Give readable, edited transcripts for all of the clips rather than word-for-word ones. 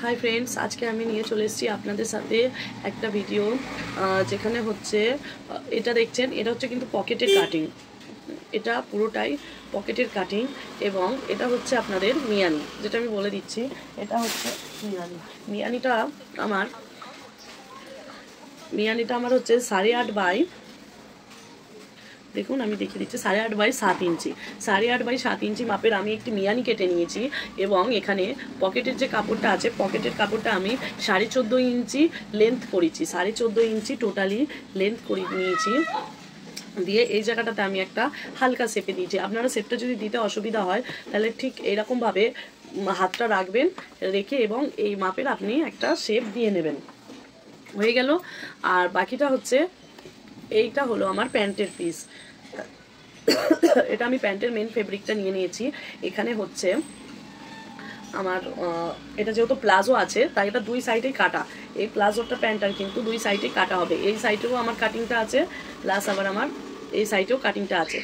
Hi friends, आज के आमी निये चले एसेछि आपनादेर साथे एकटा भिडियो जेखाने होच्छे एटा देखछेन एटा होच्छे किन्तु पकेटेर काटिंग। এটা পুরোটাই পকেটের কাটিং এবং এটা হচ্ছে আপনাদের মিয়ানি, যেটা আমি বলে দিচ্ছি এটা হচ্ছে মিয়ানি। মিয়ানিটা আমার হচ্ছে 8.5 বাই, দেখুন আমি দেখিয়ে দিচ্ছি 8.5 বাই 7 ইঞ্চি। 8.5 বাই 7 ইঞ্চি মাপের আমি একটি মিয়ানি কেটে নিয়েছি এবং এখানে পকেটের যে কাপড়টা আছে পকেটের কাপড়টা আমি 14.5 ইঞ্চি লেন্থ করেছি। 14.5 ইঞ্চি টোটালি লেন্থ করে নিয়েছি। দিয়ে এই জায়গাটাতে আমি একটা হালকা শেপে দিয়েছি। আপনারা শেপটা যদি দিতে অসুবিধা হয় তাহলে ঠিক এইরকম ভাবে হাতটা রাখবেন, রেখে এবং এই মাপের আপনি একটা শেপ দিয়ে নেবেন। হয়ে গেল। আর বাকিটা হচ্ছে এইটা হলো আমার প্যান্টের পিস। এটা আমি প্যান্টের মেন ফেব্রিকটা নিয়ে নিয়েছি। এখানে হচ্ছে আমার এটা যেহেতু প্লাজো আছে তাই এটা দুই সাইডেই কাটা। এই প্লাজোটা প্যান্টার কিন্তু দুই সাইডেই কাটা হবে। এই সাইডেও আমার কাটিংটা আছে, প্লাস আবার আমার এই সাইডেও কাটিংটা আছে।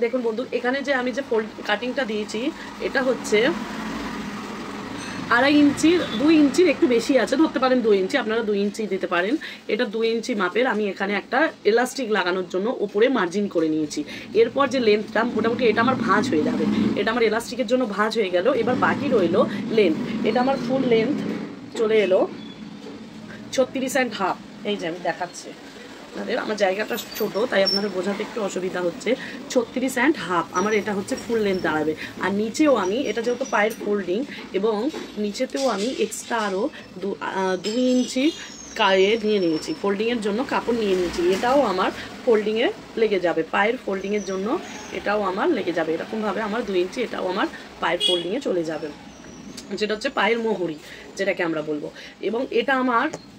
দেখুন বন্ধু, এখানে যে আমি যে ফোল্ড কাটিংটা দিয়েছি এটা হচ্ছে 2.5 ইঞ্চি, 2 ইঞ্চির একটু বেশি আছে, ধরতে পারেন 2 ইঞ্চি, আপনারা 2 ইঞ্চি দিতে পারেন। এটা 2 ইঞ্চি মাপের আমি এখানে একটা এলাস্টিক লাগানোর জন্য উপরে মার্জিন করে নিয়েছি। এরপর যে লেন্থটা মোটামুটি এটা আমার ভাঁজ হয়ে যাবে, এটা আমার এলাস্টিকের জন্য ভাঁজ হয়ে গেল। এবার বাকি রইল লেন্থ। এটা আমার ফুল লেন্থ চলে এলো 36.5। এই যে আমি দেখাচ্ছি আপনাদের, আমার জায়গাটা ছোট তাই আপনাদের বোঝাতে একটু অসুবিধা হচ্ছে। 36.5 আমার এটা হচ্ছে ফুল লেন্থ দাঁড়াবে। আর নিচেও আমি এটা যেহেতু পায়ের ফোল্ডিং এবং নিচেতেও আমি এক্সট্রা আরও 2 ইঞ্চি গায়ে নিয়ে নিয়েছি, ফোল্ডিংয়ের জন্য কাপড় নিয়ে নিয়েছি। এটাও আমার ফোল্ডিংয়ে লেগে যাবে, পায়ের ফোল্ডিংয়ের জন্য এটাও আমার লেগে যাবে। এরকমভাবে আমার 2 ইঞ্চি এটাও আমার পায়ের ফোল্ডিংয়ে চলে যাবে, যেটা হচ্ছে পায়ের মোহরি যেটাকে আমরা বলবো। এবং এটা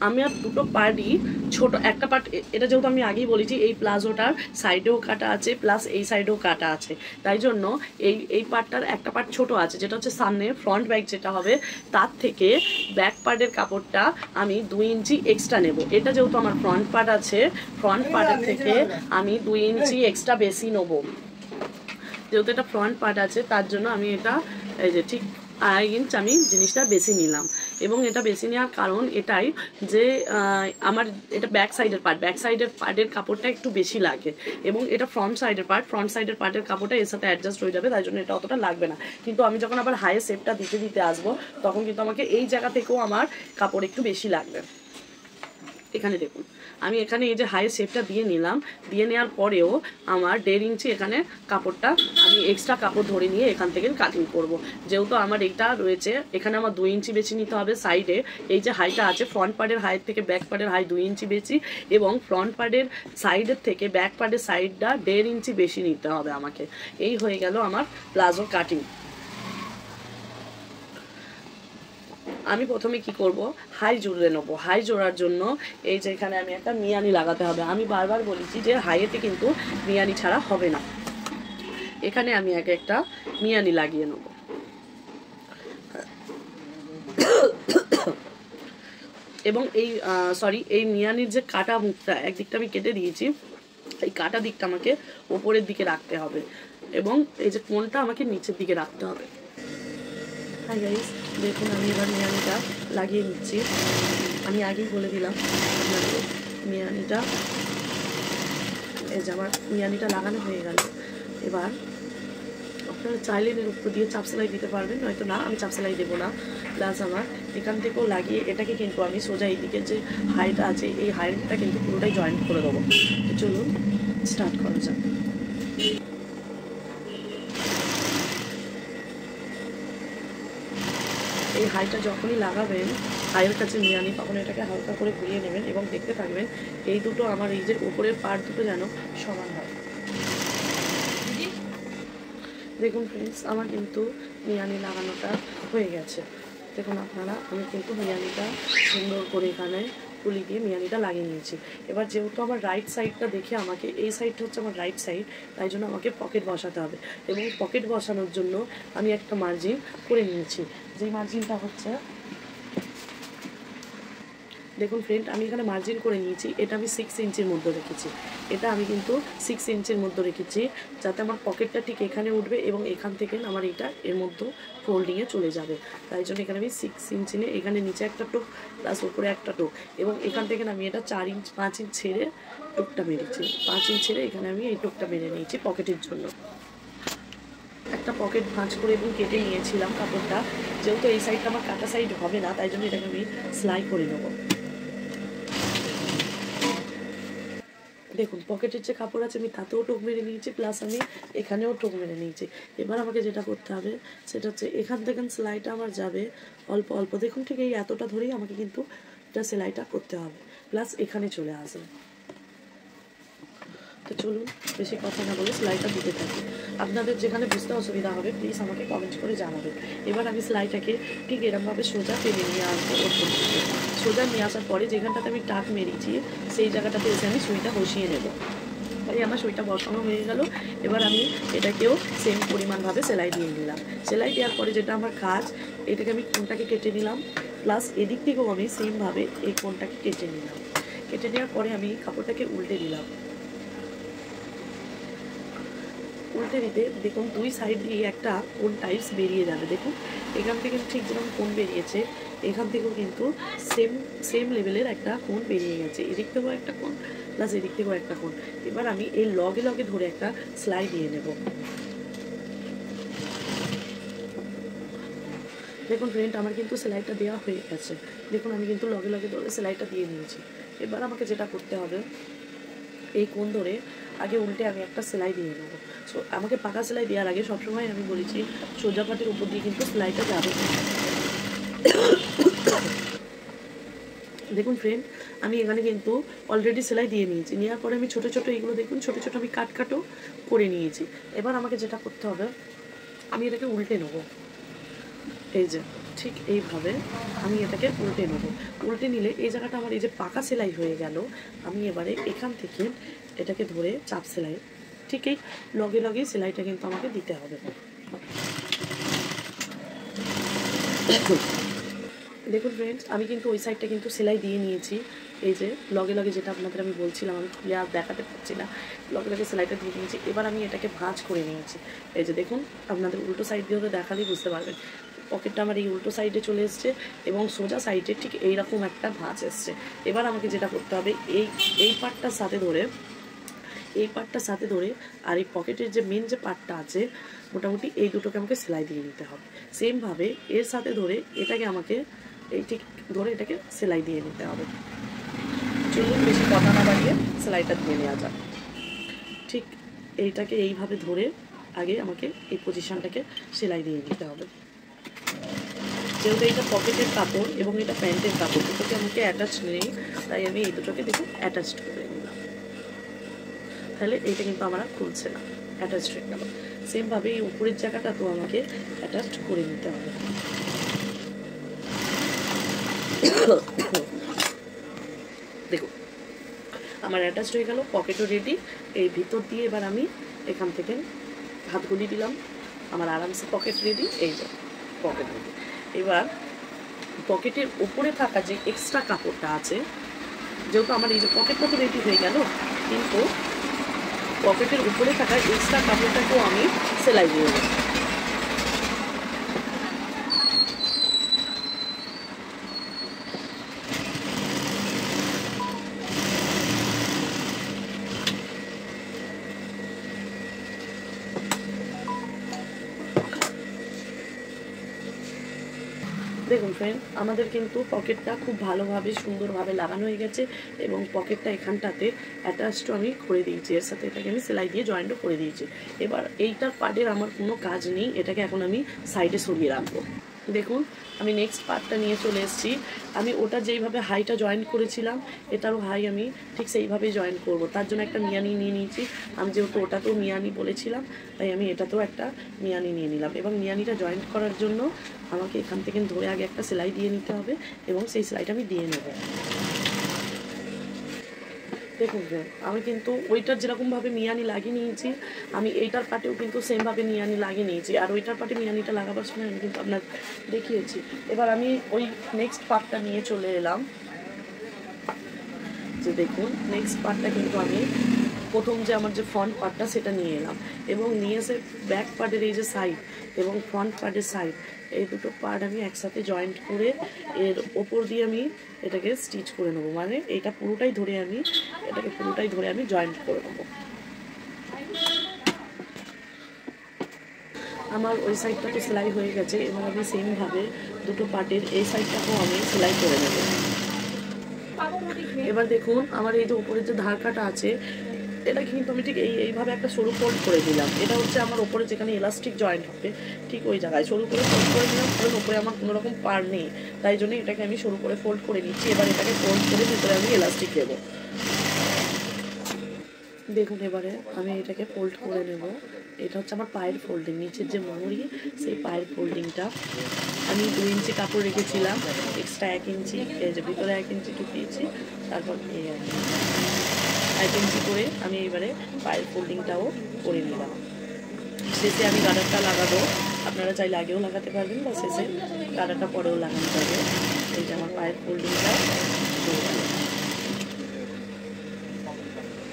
আমি আর দুটো পার্টই ছোট একটা পার্ট, এটা যেহেতু আমি আগেই বলেছি এই প্লাজোটার সাইডেও কাটা আছে প্লাস এই সাইডেও কাটা আছে, তাই জন্য এই পার্টটার একটা পার্ট ছোট আছে যেটা হচ্ছে সামনে ফ্রন্ট ব্যাক যেটা হবে তার থেকে ব্যাক পার্টের কাপড়টা আমি 2 ইঞ্চি এক্সট্রা নেব। এটা যেহেতু আমার ফ্রন্ট পার্ট আছে, ফ্রন্ট পার্টের থেকে আমি 2 ইঞ্চি এক্সট্রা বেশি নেব। যেহেতু এটা ফ্রন্ট পার্ট আছে তার জন্য আমি এটা এই যে ঠিক 2.5 ইঞ্চ আমি জিনিসটা বেশি নিলাম। এবং এটা বেশি নেওয়ার কারণ এটাই যে আমার এটা ব্যাক সাইডের পার্টের কাপড়টা একটু বেশি লাগে এবং এটা ফ্রন্ট সাইডের পার্টের কাপড়টা এর সাথে অ্যাডজাস্ট হয়ে যাবে, তাই জন্য এটা অতটা লাগবে না। কিন্তু আমি যখন আবার হাই শেপটা দিতে আসবো তখন কিন্তু আমাকে এই জায়গা থেকেও আমার কাপড় একটু বেশি লাগবে। এখানে দেখুন আমি এখানে এই যে হাই শেপটা দিয়ে নিলাম, দিয়ে নেওয়ার পরেও আমার 1.5 ইঞ্চি এখানে কাপড়টা আমি এক্সট্রা কাপড় ধরে নিয়ে এখান থেকে কাটিং করব। যেহেতু আমার এইটা রয়েছে এখানে আমার 2 ইঞ্চি বেশি নিতে হবে সাইডে। এই যে হাইটা আছে ফ্রন্ট পার্টের হাইট থেকে ব্যাক পার্টের হাই 2 ইঞ্চি বেশি এবং ফ্রন্ট পার্টের সাইডের থেকে ব্যাক পার্টের সাইডটা 1.5 ইঞ্চি বেশি নিতে হবে আমাকে। এই হয়ে গেল আমার প্লাজো কাটিং। আমি প্রথমে কি করব, হাই জুড়ে নেবো। হাই জোড়ার জন্য এই যে এখানে আমি একটা মিয়ানি লাগাতে হবে। আমি বারবার বলেছি যে হাইয়েতে কিন্তু মিয়ানি ছাড়া হবে না। এখানে আমি আগে একটা মিয়ানি লাগিয়ে নেব। এবং এই মিয়ানির যে কাটা মুখটা একদিকটা আমি কেটে দিয়েছি, এই কাটা দিকটা আমাকে ওপরের দিকে রাখতে হবে এবং এই যে কোণটা আমাকে নিচের দিকে রাখতে হবে। হাই গাইস, দেখুন আমি এবার মিয়ানিটা লাগিয়ে নিচ্ছি। আমি আগেই বলে দিলাম আপনাদের মিয়ানিটা, এই যে আমার মিয়ানিটা লাগানো হয়ে গেল। এবার আপনারা চাইলে এর উপর দিয়ে চাপ সেলাই দিতে পারবেন, নয়তো না, আমি চাপ সেলাই দেবো না। প্লাস আমার এখান থেকেও লাগিয়ে এটাকে কিন্তু আমি সোজা এই দিকে যে হাইটা আছে এই হাইটটা কিন্তু পুরোটাই জয়েন্ট করে দেবো। তো চলুন স্টার্ট করা যাক। এই হাইটা যখনই লাগাবেন হাইয়ের কাছে মিয়ানি তখন এটাকে হালকা করে ঘুরিয়ে নেবেন এবং দেখতে থাকবেন এই দুটো আমার এই যে উপরের পার্ট দুটো যেন সমান হয়। দেখুন ফ্রেন্ডস, আমার কিন্তু মিয়ানি লাগানোটা হয়ে গেছে। দেখুন আপনারা, আমি কিন্তু মিয়ানিটা সুন্দর করে এখানে তুলি দিয়ে মিয়ানিটা লাগিয়ে নিয়েছি। এবার যেহেতু আমার রাইট সাইডটা দেখে আমাকে এই সাইডটা হচ্ছে আমার রাইট সাইড, তাই জন্য আমাকে পকেট বসাতে হবে এবং পকেট বসানোর জন্য আমি একটা মার্জিন করে নিয়েছি। যেই মার্জিনটা হচ্ছে দেখুন ফ্রেন্ড, আমি এখানে মার্জিন করে নিয়েছি, এটা আমি 6 ইঞ্চির মধ্যে রেখেছি। এটা আমি কিন্তু 6 ইঞ্চির মধ্যে রেখেছি, যাতে আমার পকেটটা ঠিক এখানে উঠবে এবং এখান থেকে আমার এটা এর মধ্যে ফোল্ডিংয়ে চলে যাবে। তাই জন্য এখানে আমি 6 ইঞ্চি নিয়ে এখানে নিচে একটা টোক প্লাস উপরে একটা টোক, এবং এখান থেকে আমি এটা 5 ইঞ্চ ছেড়ে টোকটা মেরেছি। 5 ইঞ্চ ছেড়ে এখানে আমি এই টোকটা মেরে নিয়েছি পকেটের জন্য। একটা পকেট ভাঁজ করে এবং কেটে নিয়েছিলাম কাপড়টা, যেহেতু এই সাইডটা আমার কাটা সাইড হবে না, তাই জন্য এটাকে আমি সেলাই করে নেবো। দেখুন পকেটের যে কাপড় আছে আমি তাতেও টোক মেরে নিয়েছি, প্লাস আমি এখানেও টোক মেরে নিয়েছি। এবার আমাকে যেটা করতে হবে সেটা হচ্ছে এখান থেকে সেলাইটা আমার যাবে অল্প অল্প, দেখুন ঠিক এই এতটা ধরেই আমাকে কিন্তু এটা সেলাইটা করতে হবে, প্লাস এখানে চলে আসবে। তো চলুন বেশি কথা না বলে সেলাইটা দিতে থাকি। আপনাদের যেখানে বুঝতে অসুবিধা হবে প্লিজ আমাকে কমেন্ট করে জানাবেন। এবার আমি সেলাইটাকে ঠিক এরকমভাবে সোজা টেনে নিয়ে আসবো ওপর থেকে। সোজা নিয়ে আসার পরে যেখানটাতে আমি টাক মেরেছি সেই জায়গাটাতে এসে আমি সুইটা বসিয়ে নেব। তাই আমার সুইটা বসানো হয়ে গেল। এবার আমি এটাকেও সেম পরিমাণভাবে সেলাই দিয়ে নিলাম। সেলাই দেওয়ার পরে যেটা আমার কাজ, এটাকে আমি কোণটাকে কেটে নিলাম, প্লাস এদিক থেকেও আমি সেমভাবে এই কোণটাকে কেটে নিলাম। কেটে নেওয়ার পরে আমি কাপড়টাকে উল্টে দিলাম। উল্টে দিতে দেখুন দুই সাইড দিয়ে একটা কোণ টাইপস বেরিয়ে যাবে। দেখুন এখান থেকে ঠিক যেরকম কোণ বেরিয়েছে এখান থেকেও কিন্তু সেম লেভেলের একটা কোণ বেরিয়ে গেছে। এদিক থেকেও একটা কোণ প্লাস এদিক থেকেও একটা কোণ। এবার আমি এই লগে লগে ধরে একটা সেলাই দিয়ে নেব। দেখুন ফ্রেন্ড আমার কিন্তু সেলাইটা দেওয়া হয়ে গেছে। দেখুন আমি কিন্তু লগে লগে ধরে সেলাইটা দিয়ে নিয়েছি। এবার আমাকে যেটা করতে হবে, এই কোণ ধরে আগে উল্টে আমি একটা সেলাই দিয়ে নেবো। সো আমাকে পাকা সেলাই দেওয়ার আগে সবসময় আমি বলেছি সোজা পাটের উপর দিয়ে কিন্তু সেলাইটা যাবে। দেখুন ফ্রেন্ড আমি এখানে কিন্তু অলরেডি সেলাই দিয়ে নিয়েছি। নেওয়ার পরে আমি ছোটো ছোটো এইগুলো দেখুন ছোটো ছোটো আমি কাটও করে নিয়েছি। এবার আমাকে যেটা করতে হবে আমি এটাকে উল্টে নেবো। এই যে ঠিক এইভাবে আমি এটাকে উল্টে নেব। উল্টে নিলে এই জায়গাটা আমার এই যে পাকা সেলাই হয়ে গেল। আমি এবারে এখান থেকে এটাকে ধরে চাপ সেলাই ঠিক এই লগে লগে সেলাইটা কিন্তু আমাকে দিতে হবে। দেখুন ফ্রেন্ডস আমি কিন্তু ওই সাইডটা কিন্তু সেলাই দিয়ে নিয়েছি। এই যে লগে লগে যেটা আপনাদের আমি বলছিলাম, আমি ক্লিয়ার দেখাতে পারছি না, লগে লগে সেলাইটা দিয়ে নিয়েছি। এবার আমি এটাকে ভাঁজ করে নিয়েছি। এই যে দেখুন আপনাদের উল্টো সাইড দিয়ে দেখালেই বুঝতে পারবেন পকেটটা আমার এই উল্টো সাইডে চলে এসছে এবং সোজা সাইডে ঠিক এইরকম একটা ভাঁজ এসছে। এবার আমাকে যেটা করতে হবে এই পার্টটার সাথে ধরে আর এই পকেটের যে মেন যে পার্টটা আছে মোটামুটি এই দুটোকে আমাকে সেলাই দিয়ে নিতে হবে। সেমভাবে এর সাথে ধরে এটাকে আমাকে এই ঠিক ধরে এটাকে সেলাই দিয়ে নিতে হবে। চলুন বেশি কথা না বাড়িয়ে সেলাইটা দিয়ে নেওয়া যাক। ঠিক এইটাকে এইভাবে ধরে আগে আমাকে এই পজিশনটাকে সেলাই দিয়ে নিতে হবে। যেহেতু এটা পকেটের কাপড় এবং এটা প্যান্টের কাপড় দুটোকে আমাকে অ্যাটাচ নেই, তাই আমি এই দুটোকে দেখুন অ্যাটাচড করে নিলাম। তাহলে এইটা কিন্তু আমার আর খুলছে না, অ্যাটাচড হয়ে গেল। সেমভাবে এই উপরের জায়গাটা তো আমাকে অ্যাটাচড করে নিতে হবে। দেখুন আমার অ্যাটাচড হয়ে গেল, পকেটও রেডি। এই ভিতর দিয়ে এবার আমি এখান থেকে হাতগুলি দিলাম, আমার আরামসে পকেট রেডি। এই যে পকেট রেডি। এবার পকেটের উপরে থাকা যে এক্সট্রা কাপড়টা আছে, যেহেতু আমার এই যে পকেটটা তো রেডি হয়ে গেল, কিন্তু পকেটের উপরে থাকা এক্সট্রা কাপড়টাকেও আমি সেলাই দিয়ে দেবো। দেখুন ফ্রেন্ড আমাদের কিন্তু পকেটটা খুব ভালোভাবে সুন্দরভাবে লাগানো হয়ে গেছে এবং পকেটটা এখানটাতে অ্যাটাচড আমি করে দিয়েছি, এর সাথে এটাকে আমি সেলাই দিয়ে জয়েন্টও করে দিয়েছি। এবার এইটার পার্টের আমার কোনো কাজ নেই, এটাকে এখন আমি সাইডে সরিয়ে রাখবো। দেখুন আমি নেক্সট পার্টটা নিয়ে চলে এসেছি। আমি ওটা যেইভাবে হাইটা জয়েন করেছিলাম এটারও হাই আমি ঠিক সেইভাবেই জয়েন করব। তার জন্য একটা মিয়ানি নিয়ে নিয়েছি। আমি যেহেতু ওটাতেও মিয়ানি বলেছিলাম তাই আমি এটাতেও একটা মিয়ানি নিয়ে নিলাম। এবং মিয়ানিটা জয়েন্ট করার জন্য আমাকে এখান থেকে ধরে আগে একটা সেলাই দিয়ে নিতে হবে এবং সেই সেলাইটা আমি দিয়ে নেব। দেখুন আমি কিন্তু ওইটার যেরকমভাবে মিয়ানি লাগিয়ে নিয়েছি আমি এইটার পাটেও কিন্তু সেমভাবে মিয়ানি লাগিয়ে নিয়েছি, আর ওইটার পাটে মিয়ানিটা লাগাবার সময় আমি কিন্তু আপনার দেখিয়েছি। এবার আমি ওই নেক্সট পার্টটা নিয়ে চলে এলাম। যে দেখুন নেক্সট পার্টটা কিন্তু আমি প্রথম যে আমার যে ফ্রন্ট পার্টটা সেটা নিয়ে এলাম, এবং নিয়ে এসে ব্যাক পার্টের এই যে সাইড এবং ফ্রন্ট পার্টের সাইড এই দুটো পার্ট আমি একসাথে জয়েন্ট করে এর ওপর দিয়ে আমি এটাকে স্টিচ করে নেবো, মানে এটা পুরোটাই ধরে আমি জয়েন্ট করে নেবো। আমার ওই সাইডটা তো সেলাই হয়ে গেছে, এবার আমি সেমভাবে দুটো পার্টের এই সাইডটাকেও আমি সেলাই করে নেব। এবার দেখুন আমার এই যে উপরের যে ধার কাটা আছে এটা কিন্তু আমি ঠিক এইভাবে একটা সরু ফোল্ড করে দিলাম। এটা হচ্ছে আমার ওপরে যেখানে ইলাস্টিক জয়েন্ট হবে ঠিক ওই জায়গায় সরু করে ফোল্ড করে দিলাম, কারণ ওপরে আমার কোনো রকম পার নেই, তাই জন্য এটাকে আমি সরু করে ফোল্ড করে নিচ্ছি। এবার এটাকে ফোল্ড করে ভিতরে আমি ইলাস্টিক দেবো। দেখুন এবারে আমি এটাকে ফোল্ড করে নেব। এটা হচ্ছে আমার পায়ের ফোল্ডিং, নিচের যে মোহরি সেই পায়ের ফোল্ডিংটা আমি 2 ইঞ্চি কাপড় রেখেছিলাম, এক্সট্রা 1 ইঞ্চি এই যে ভিতরে 1 ইঞ্চি ঢুকিয়েছি, তারপর এই 1 ইঞ্চি করে আমি এবারে পায়ের ফোল্ডিংটাও করে নিলাম। শেষে আমি গার্ডারটা লাগাবো, আপনারা চাইলে আগেও লাগাতে পারবেন বা শেষে গার্ডারটা পরেও লাগানো যাবে। এই যে আমার পায়ের ফোল্ডিংটা হয়ে গেল।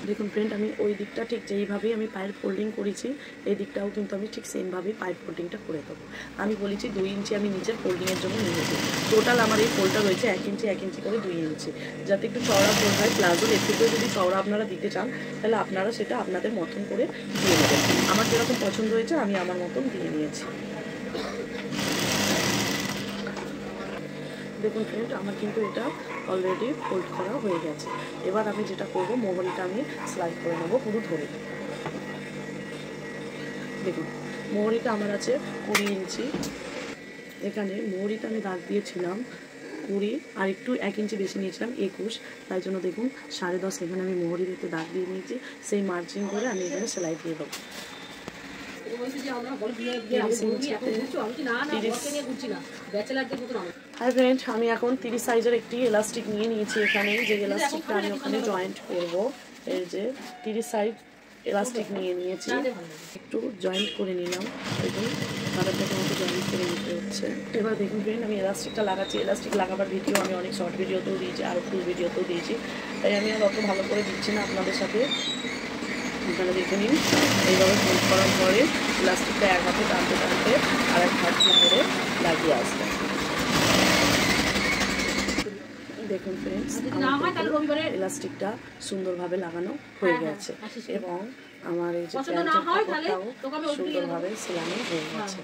দেখুন ফ্রেন্ড, আমি ওই দিকটা ঠিক যেইভাবেই আমি পায়ের ফোল্ডিং করেছি এই দিকটাও কিন্তু আমি ঠিক সেমভাবেই পায়ের ফোল্ডিংটা করে দেবো। আমি বলেছি 2 ইঞ্চি আমি নিচের ফোল্ডিংয়ের জন্য নিয়েছি। টোটাল আমার এই ফোল্ডটা রয়েছে 1 ইঞ্চি 1 ইঞ্চি করে 2 ইঞ্চি, যাতে একটু চওড়া ফোল্ড হয়। প্লাজোর এর থেকেও যদি চওড়া আপনারা দিতে চান তাহলে আপনারা সেটা আপনাদের মতন করে দিয়ে নেবেন। আমার যেরকম পছন্দ হয়েছে আমি আমার মতন দিয়ে নিয়েছি। দেখুন ফ্রেন্ড, আমার কিন্তু এটা অলরেডি ফোল্ড করা হয়ে গেছে। এবার আমি যেটা করব, মোহরিটা আমি সেলাই করে নেবো পুরো ধরে। দেখুন মোহরিটা আমার আছে 20 ইঞ্চি। এখানে মোহরিটা আমি দাগ দিয়েছিলাম 20, আর একটু 1 ইঞ্চি বেশি নিয়েছিলাম 21, তাই জন্য দেখুন 10.5 এখানে আমি মোহরি দিতে দাগ দিয়ে নিয়েছি। সেই মার্জিন করে আমি এখানে সেলাই দিয়ে দেবো। হাই ফ্রেন্ড, আমি এখন 30 সাইজের একটি এলাস্টিক নিয়ে নিয়েছি। এখানে যে এলাস্টিকটা আমি ওখানে জয়েন্ট করব, এই যে 30 সাইজ এলাস্টিক নিয়ে নিয়েছি, একটু জয়েন্ট করে নিলাম। দেখুন কালারটাকে আমাকে জয়েন্ট করে নিতে হচ্ছে। এবার দেখুন ফ্রেন্ড, আমি এলাস্টিকটা লাগাচ্ছি। এলাস্টিক লাগাবার ভিডিও আমি অনেক শর্ট ভিডিওতেও দিয়েছি, আরও ফুল ভিডিওতেও দিয়েছি, তাই আমি আর অত ভালো করে দিচ্ছি না আপনাদের সাথে। আপনারা দেখে নিন, এইভাবে ফোল্ড করার পরে প্লাস্টিকটা এক হাতে টানতে টানতে আর এক হাত করে লাগিয়ে আসবে। দেখুন ফ্রেন্ডস, এলাস্টিকটা সুন্দরভাবে লাগানো হয়ে গেছে এবং আমার এই যে প্যান্টের কাপড়টাও সুন্দরভাবে সেলানো হয়ে গেছে।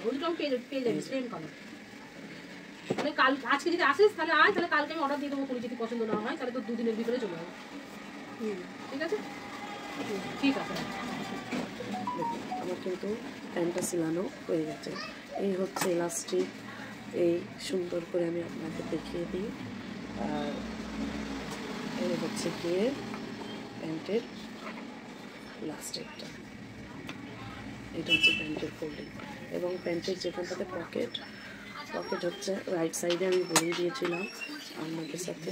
আজকে যদি আসিস তাহলে আয়, তাহলে কালকে আমি অর্ডার দিয়ে দেবো। যদি পছন্দ না হয় তাহলে তো 2 দিনের ভিতরে চলে যাবে। ঠিক আছে, ঠিক আছে। আমার কিন্তু প্যান্টটা সেলানো হয়ে গেছে। এই হচ্ছে এলাস্টিক, এই সুন্দর করে আমি আপনাকে দেখিয়ে দিই। আর এই হচ্ছে গিয়ে প্যান্টের ইলাস্টিকটা, এটা হচ্ছে প্যান্টের ফোল্ডিং এবং প্যান্টের যেখানটাতে পকেট হচ্ছে রাইট সাইডে আমি বলিয়ে দিয়েছিলাম আপনাদের সাথে।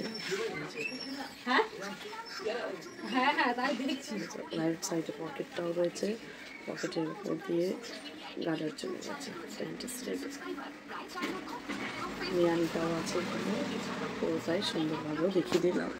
রাইট সাইডে পকেটটাও রয়েছে, পকেটের উপর দিয়ে গার্ডার চলে গেছে প্যান্টের সাইডে। মিয়ানিটাও আছে এখানে, পুরোটাই সুন্দরভাবেও দেখিয়ে দিলাম।